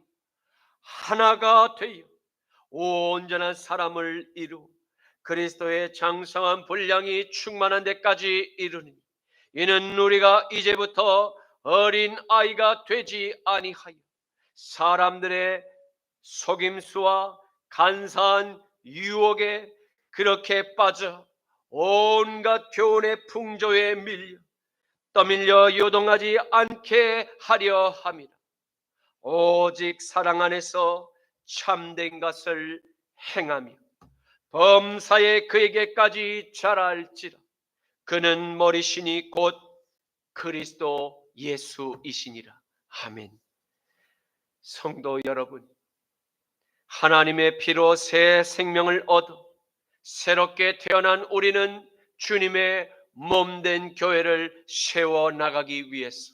온전한 사람을 이루 그리스도의 장성한 분량이 충만한 데까지 이르니 이는 우리가 이제부터 어린 아이가 되지 아니하여 사람들의 속임수와 간사한 유혹에 그렇게 빠져 온갖 교훈의 풍조에 밀려 떠밀려 요동하지 않게 하려 함이라. 오직 사랑 안에서 참된 것을 행하며 범사에 그에게까지 자랄지라. 그는 머리시니 곧 그리스도 예수이시니라. 아멘. 성도 여러분, 하나님의 피로 새 생명을 얻어 새롭게 태어난 우리는 주님의 몸된 교회를 세워나가기 위해서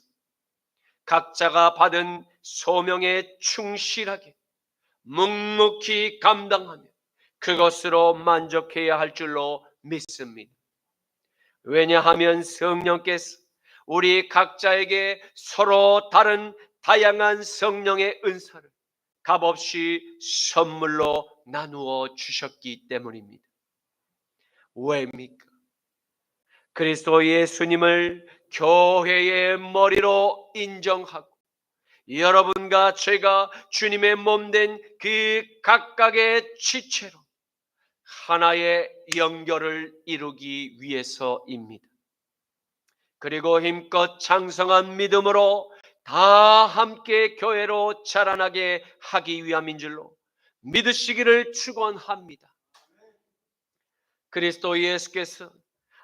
각자가 받은 소명에 충실하게 묵묵히 감당하며 그것으로 만족해야 할 줄로 믿습니다. 왜냐하면 성령께서 우리 각자에게 서로 다른 다양한 성령의 은사를 값없이 선물로 나누어 주셨기 때문입니다. 왜입니까? 그리스도 예수님을 교회의 머리로 인정하고 여러분과 제가 주님의 몸된 그 각각의 지체로 하나의 연결을 이루기 위해서입니다. 그리고 힘껏 장성한 믿음으로 다 함께 교회로 자라나게 하기 위함인 줄로 믿으시기를 축원합니다. 그리스도 예수께서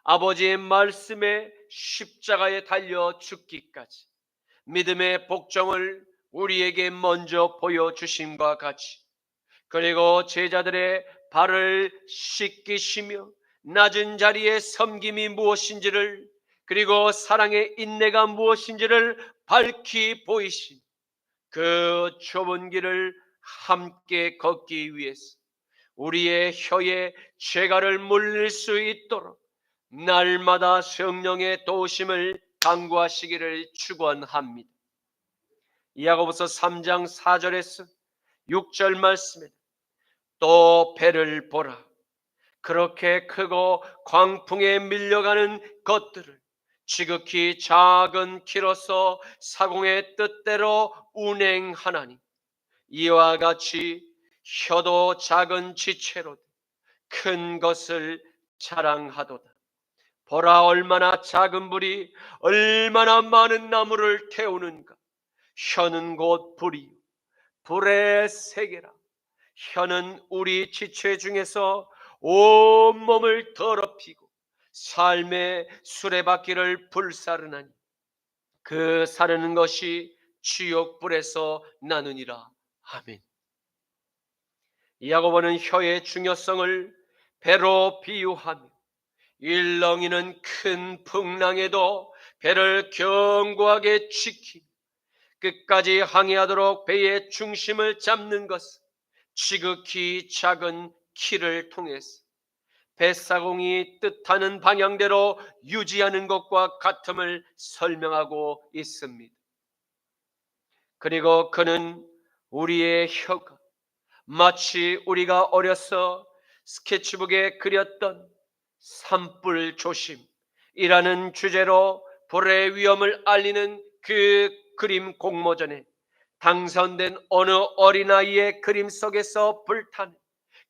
아버지의 말씀에 십자가에 달려 죽기까지 믿음의 복종을 우리에게 먼저 보여주심과 같이 그리고 제자들의 발을 씻기시며 낮은 자리에 섬김이 무엇인지를 그리고 사랑의 인내가 무엇인지를 밝히 보이신 그 좁은 길을 함께 걷기 위해서 우리의 혀에 죄가를 물릴 수 있도록 날마다 성령의 도우심을 간구하시기를 축원합니다. 야고보서 3장 4절에서 6절 말씀에 또 배를 보라. 그렇게 크고 광풍에 밀려가는 것들을 지극히 작은 키로서 사공의 뜻대로 운행하나니 이와 같이 혀도 작은 지체로 큰 것을 자랑하도다. 보라, 얼마나 작은 불이 얼마나 많은 나무를 태우는가. 혀는 곧 불이요 불의 세계라. 혀는 우리 지체 중에서 온몸을 더럽히고 삶의 수레바퀴를 불사르나니 그 사르는 것이 지옥불에서 나느니라. 아멘. 야고보는 혀의 중요성을 배로 비유하며 일렁이는 큰 풍랑에도 배를 견고하게 지키며 끝까지 항해하도록 배의 중심을 잡는 것은 지극히 작은 키를 통해서 뱃사공이 뜻하는 방향대로 유지하는 것과 같음을 설명하고 있습니다. 그리고 그는 우리의 혀가 마치 우리가 어려서 스케치북에 그렸던 산불 조심이라는 주제로 불의 위험을 알리는 그 그림 공모전에 당선된 어느 어린아이의 그림 속에서 불타는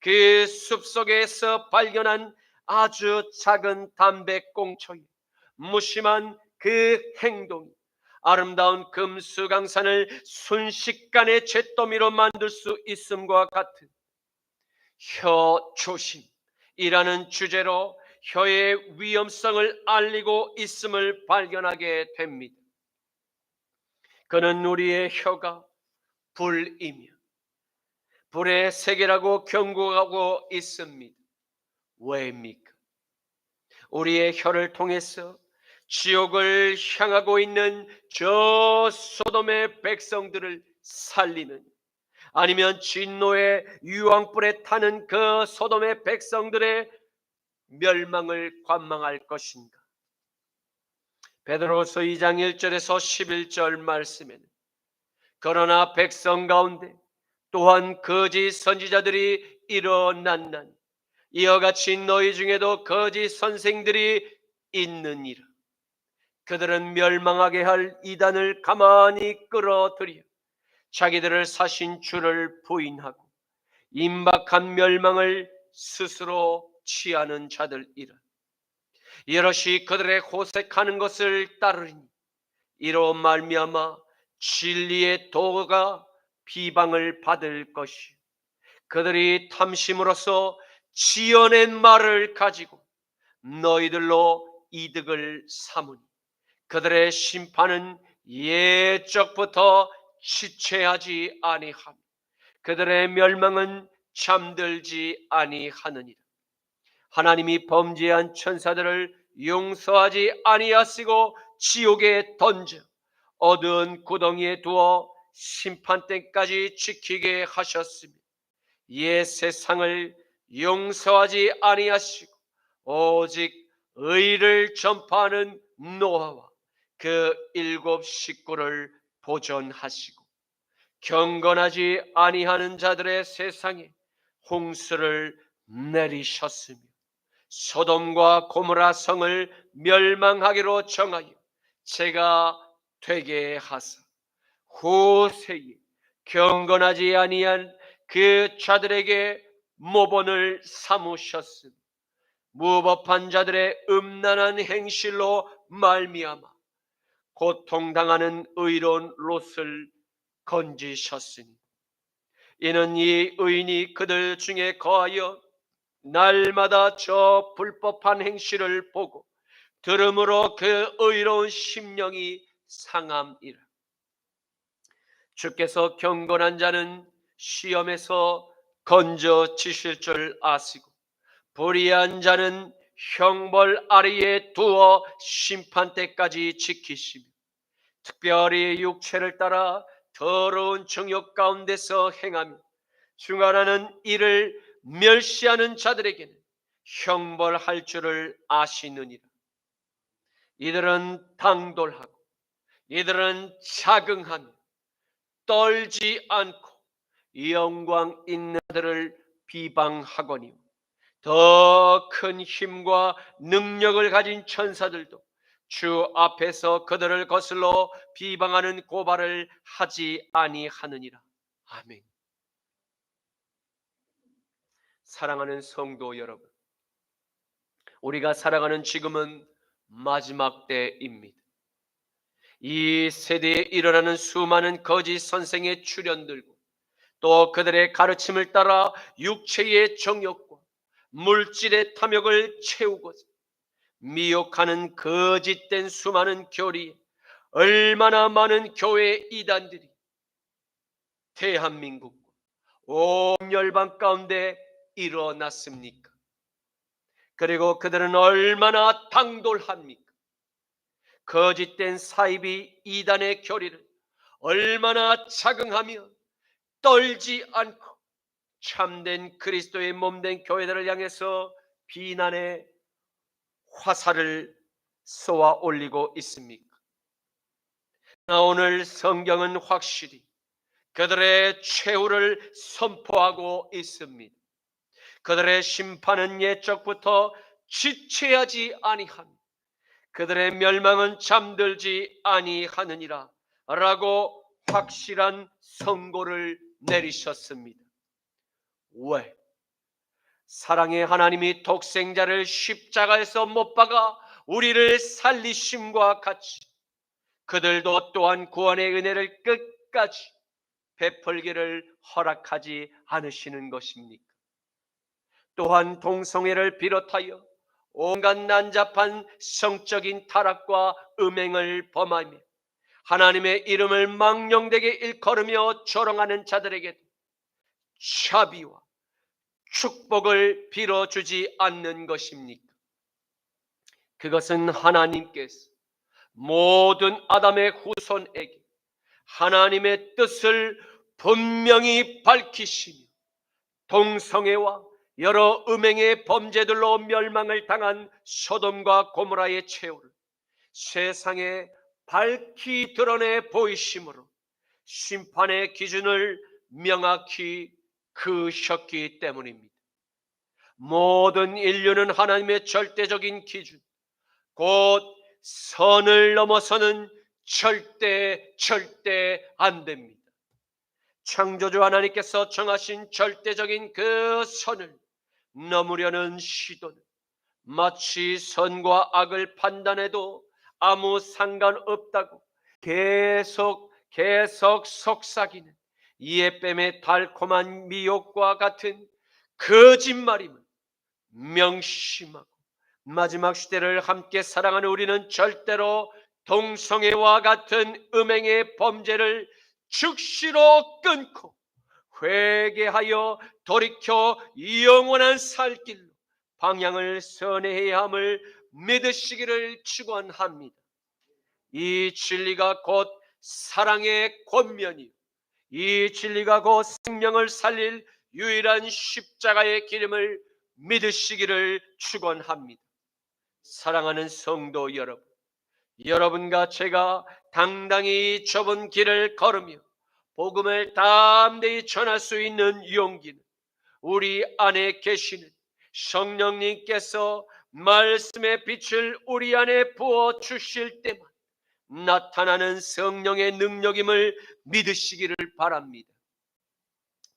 그 숲속에서 발견한 아주 작은 담배꽁초의 무심한 그 행동이 아름다운 금수강산을 순식간에 잿더미로 만들 수 있음과 같은 혀 조심, 이라는 주제로 혀의 위험성을 알리고 있음을 발견하게 됩니다. 그는 우리의 혀가 불이며 불의 세계라고 경고하고 있습니다. 왜입니까? 우리의 혀를 통해서 지옥을 향하고 있는 저 소돔의 백성들을 살리는, 아니면 진노의 유황불에 타는 그 소돔의 백성들의 멸망을 관망할 것인가? 베드로서 2장 1절에서 11절 말씀에는 그러나 백성 가운데 또한 거짓 선지자들이 일어났나니 이와 같이 너희 중에도 거짓 선생들이 있느니라. 그들은 멸망하게 할 이단을 가만히 끌어들여 자기들을 사신 주를 부인하고 임박한 멸망을 스스로 취하는 자들이라. 이것이 그들의 호색하는 것을 따르니 이로 말미암아 진리의 도가 비방을 받을 것이요 그들이 탐심으로써 지어낸 말을 가지고 너희들로 이득을 삼으니 그들의 심판은 예적부터 지체하지 아니하며 그들의 멸망은 잠들지 아니하느니라. 하나님이 범죄한 천사들을 용서하지 아니하시고 지옥에 던져 어두운 구덩이에 두어 심판 때까지 지키게 하셨으며 옛 세상을 용서하지 아니하시고 오직 의를 전파하는 노아와 그 7 식구를 보존하시고 경건하지 아니하는 자들의 세상에 홍수를 내리셨으며 소돔과 고모라 성을 멸망하기로 정하여 제가 되게 하사 후세에 경건하지 아니한 그 자들에게 모본을 삼으셨으며 무법한 자들의 음란한 행실로 말미암아 고통당하는 의로운 롯을 건지셨으니 이는 이 의인이 그들 중에 거하여 날마다 저 불법한 행실을 보고 들음으로 그 의로운 심령이 상함이라. 주께서 경건한 자는 시험에서 건져지실 줄 아시고 불의한 자는 형벌 아래에 두어 심판 때까지 지키시며 특별히 육체를 따라 더러운 정욕 가운데서 행하며 중하라는 이를 멸시하는 자들에게는 형벌할 줄을 아시느니라. 이들은 당돌하고 이들은 자긍하며 떨지 않고 영광 있는 자들을 비방하거니와 더 큰 힘과 능력을 가진 천사들도 주 앞에서 그들을 거슬러 비방하는 고발을 하지 아니하느니라. 아멘. 사랑하는 성도 여러분, 우리가 살아가는 지금은 마지막 때입니다. 이 세대에 일어나는 수많은 거짓 선생의 출현들과 또 그들의 가르침을 따라 육체의 정욕과 물질의 탐욕을 채우고자 미혹하는 거짓된 수많은 교리에 얼마나 많은 교회 이단들이 대한민국과 온 열방 가운데 일어났습니까? 그리고 그들은 얼마나 당돌합니까? 거짓된 사이비 이단의 교리를 얼마나 자긍하며 떨지 않고 참된 그리스도의 몸된 교회들을 향해서 비난의 화살을 쏘아 올리고 있습니까? 오늘 성경은 확실히 그들의 최후를 선포하고 있습니다. 그들의 심판은 옛적부터 지체하지 아니하며 그들의 멸망은 잠들지 아니하느니라 라고 확실한 선고를 내리셨습니다. 왜? 사랑의 하나님이 독생자를 십자가에서 못 박아 우리를 살리심과 같이 그들도 또한 구원의 은혜를 끝까지 베풀기를 허락하지 않으시는 것입니까? 또한 동성애를 비롯하여 온갖 난잡한 성적인 타락과 음행을 범하며 하나님의 이름을 망령되게 일컬으며 조롱하는 자들에게도 자비와 축복을 빌어주지 않는 것입니까? 그것은 하나님께서 모든 아담의 후손에게 하나님의 뜻을 분명히 밝히시며 동성애와 여러 음행의 범죄들로 멸망을 당한 소돔과 고모라의 최후를 세상에 밝히 드러내 보이심으로 심판의 기준을 명확히 그으셨기 때문입니다. 모든 인류는 하나님의 절대적인 기준, 곧 선을 넘어서는 절대 안 됩니다. 창조주 하나님께서 정하신 절대적인 그 선을 넘으려는 시도는 마치 선과 악을 판단해도 아무 상관없다고 계속 속삭이는 이에뱀의 달콤한 미혹과 같은 거짓말임을 명심하고 마지막 시대를 함께 사랑하는 우리는 절대로 동성애와 같은 음행의 범죄를 즉시로 끊고 회개하여 돌이켜 영원한 살 길로 방향을 선회해야 함을 믿으시기를 축원합니다. 이 진리가 곧 사랑의 권면이요, 이 진리가 곧 생명을 살릴 유일한 십자가의 기름을 믿으시기를 축원합니다. 사랑하는 성도 여러분, 여러분과 제가 당당히 좁은 길을 걸으며 복음을 담대히 전할 수 있는 용기는 우리 안에 계시는 성령님께서 말씀의 빛을 우리 안에 부어 주실 때만 나타나는 성령의 능력임을 믿으시기를 바랍니다.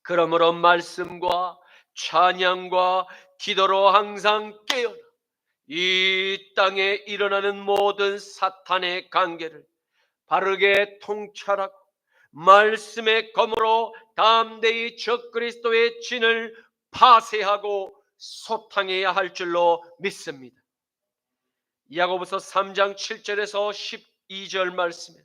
그러므로 말씀과 찬양과 기도로 항상 깨어나 이 땅에 일어나는 모든 사탄의 관계를 바르게 통찰하고 말씀의 검으로 담대히 적그리스도의 진을 파쇄하고 소탕해야 할 줄로 믿습니다. 야고보서 3장 7절에서 12절 말씀에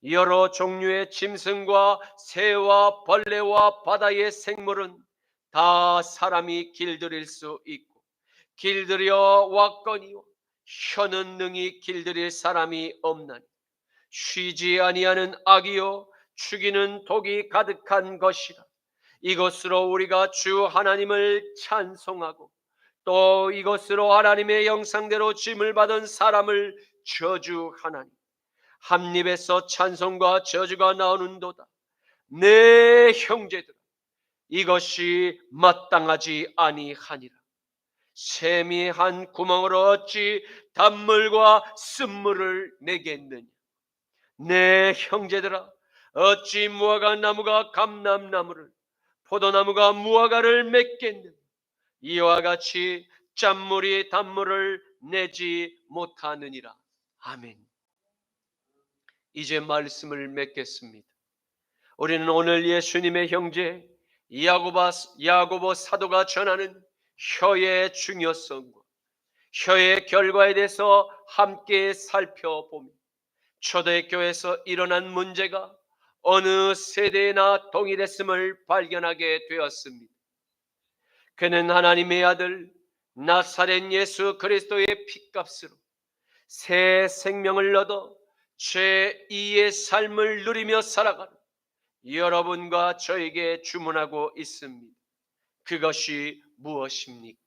여러 종류의 짐승과 새와 벌레와 바다의 생물은 다 사람이 길들일 수 있고 길들여 왔거니와 혀는 능히 길들일 사람이 없나니 쉬지 아니하는 악이요 죽이는 독이 가득한 것이라. 이것으로 우리가 주 하나님을 찬송하고 또 이것으로 하나님의 형상대로 짐을 받은 사람을 저주하나니 한 입에서 찬송과 저주가 나오는도다. 내 형제들아, 이것이 마땅하지 아니하니라. 샘이 한 구멍으로 어찌 단물과 쓴물을 내겠느냐. 내 형제들아, 어찌 무화과 나무가 감람나무를 포도나무가 무화과를 맺겠느냐. 이와 같이 짠물이 단물을 내지 못하느니라. 아멘. 이제 말씀을 맺겠습니다. 우리는 오늘 예수님의 형제 야고보 사도가 전하는 혀의 중요성과 혀의 결과에 대해서 함께 살펴보며 초대교회에서 일어난 문제가 어느 세대나 동일했음을 발견하게 되었습니다. 그는 하나님의 아들 나사렛 예수 그리스도의 핏값으로 새 생명을 얻어 제2의 삶을 누리며 살아가는 여러분과 저에게 주문하고 있습니다. 그것이 무엇입니까?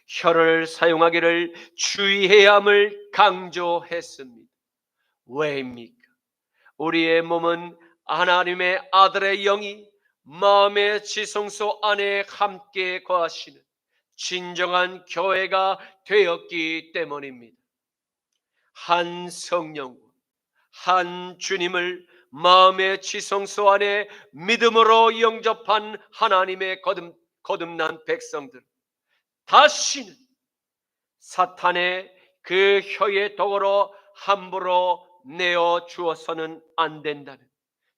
혀를 사용하기를 주의해야 함을 강조했습니다. 왜입니까? 우리의 몸은 하나님의 아들의 영이 마음의 지성소 안에 함께 거하시는 진정한 교회가 되었기 때문입니다. 한 성령과 한 주님을 마음의 지성소 안에 믿음으로 영접한 하나님의 거듭난 백성들, 다시는 사탄의 그 혀의 도구로 함부로 내어 주어서는 안 된다는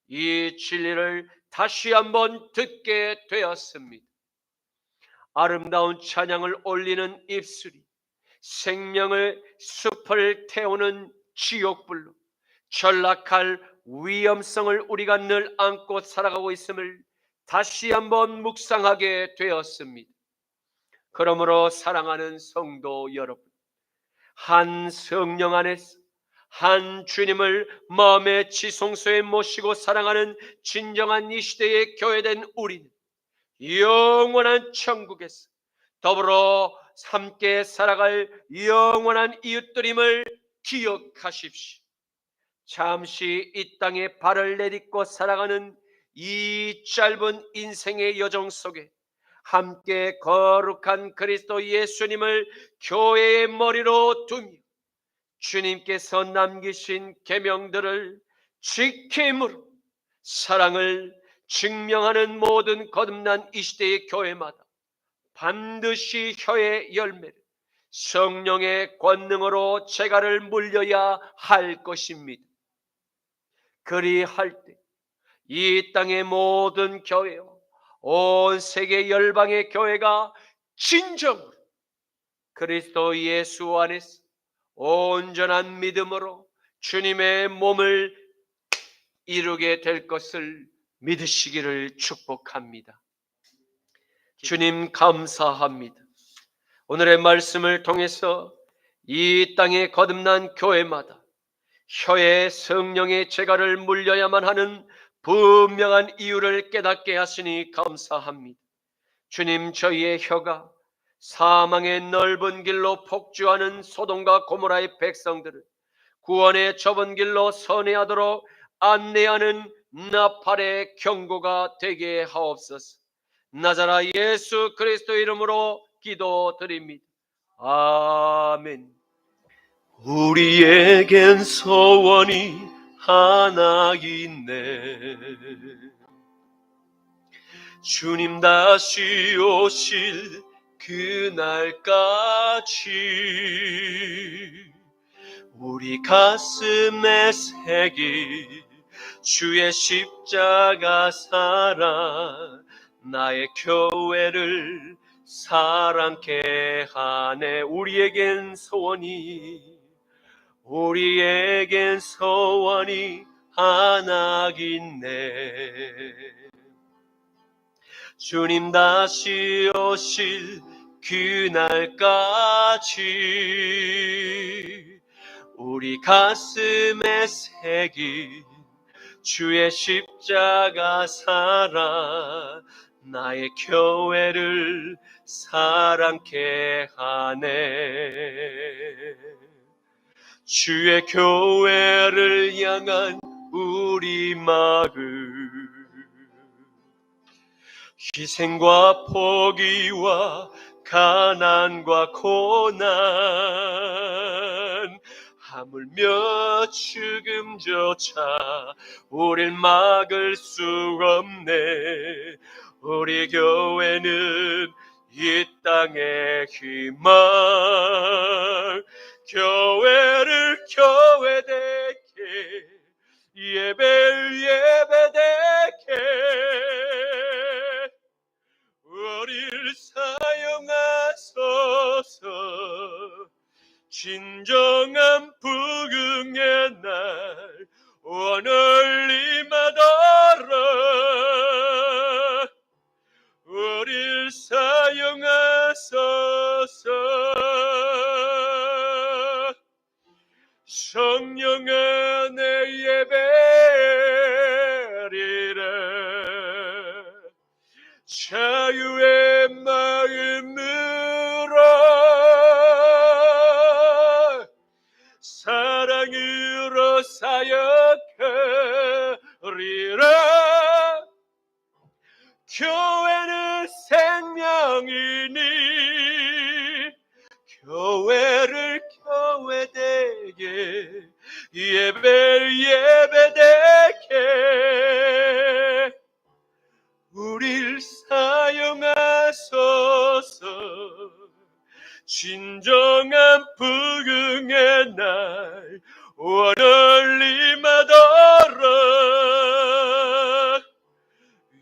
이 진리를 다시 한번 듣게 되었습니다. 아름다운 찬양을 올리는 입술이 생명의 숲을 태우는 지옥불로 전락할 위험성을 우리가 늘 안고 살아가고 있음을 다시 한번 묵상하게 되었습니다. 그러므로 사랑하는 성도 여러분, 한 성령 안에서 한 주님을 마음의 지성소에 모시고 사랑하는 진정한 이 시대의 교회된 우리는 영원한 천국에서 더불어 함께 살아갈 영원한 이웃들임을 기억하십시오. 잠시 이 땅에 발을 내딛고 살아가는 이 짧은 인생의 여정 속에 함께 거룩한 그리스도 예수님을 교회의 머리로 두며 주님께서 남기신 계명들을 지킴으로 사랑을 증명하는 모든 거듭난 이 시대의 교회마다 반드시 혀의 열매를 성령의 권능으로 재갈을 물려야 할 것입니다. 그리할 때 이 땅의 모든 교회와 온 세계 열방의 교회가 진정으로 그리스도 예수 안에서 온전한 믿음으로 주님의 몸을 이루게 될 것을 믿으시기를 축복합니다. 주님 감사합니다. 오늘의 말씀을 통해서 이 땅에 거듭난 교회마다 혀에 성령의 재갈을 물려야만 하는 분명한 이유를 깨닫게 하시니 감사합니다. 주님, 저희의 혀가 사망의 넓은 길로 폭주하는 소돔과 고모라의 백성들을 구원의 좁은 길로 선회하도록 안내하는 나팔의 경고가 되게 하옵소서. 나자라 예수 그리스도 이름으로 기도드립니다. 아멘. 우리에겐 소원이 하나 있네. 주님 다시 오실 그날까지 우리 가슴에 새길 주의 십자가 사랑, 나의 교회를 사랑케 하네. 우리에겐 소원이 하나 있네. 주님 다시 오실 그날까지 우리 가슴에 새긴 주의 십자가 사랑, 나의 교회를 사랑케 하네. 주의 교회를 향한 우리 마음, 희생과 포기와 가난과 고난, 하물며 죽음조차 우릴 막을 수 없네. 우리 교회는 이 땅의 희망, 교회를 교회되게, 예배를 예배되게 우리를 사용하소서. 진정한 부흥의 날 오늘리마다라 우리를 사용하소서. 성령 안에 예배리라 자유의 마음으로 사랑으로 사역하리라. 교회는 생명이니 교회를 교회되게, 예배를 예배되게 우릴 사용하소서. 진정한 부흥의 날 오늘리마다라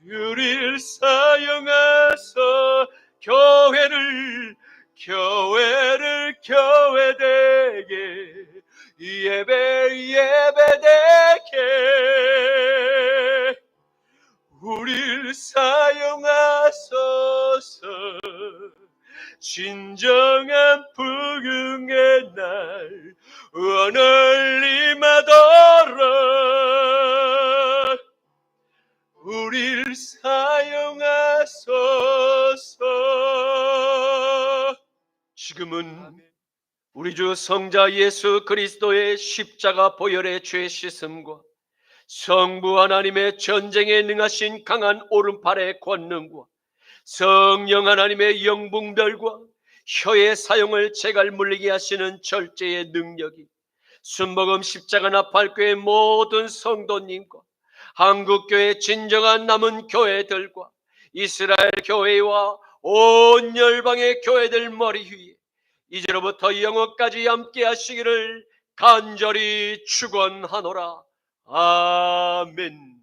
우릴 사용하소서. 교회를 교회되게 예배되게 우릴 사용하소서. 진정한 부흥의 날 원을림하도록 우릴 사용하소서. 지금은 우리 주 성자 예수 그리스도의 십자가 보혈의 죄 씻음과 성부 하나님의 전쟁에 능하신 강한 오른팔의 권능과 성령 하나님의 영분별과 혀의 사용을 제갈 물리게 하시는 절제의 능력이 순복음 십자가 나팔교회 모든 성도님과 한국교회 진정한 남은 교회들과 이스라엘 교회와 온 열방의 교회들 머리 위에 이제로부터 영원까지 함께 하시기를 간절히 축원하노라. 아멘.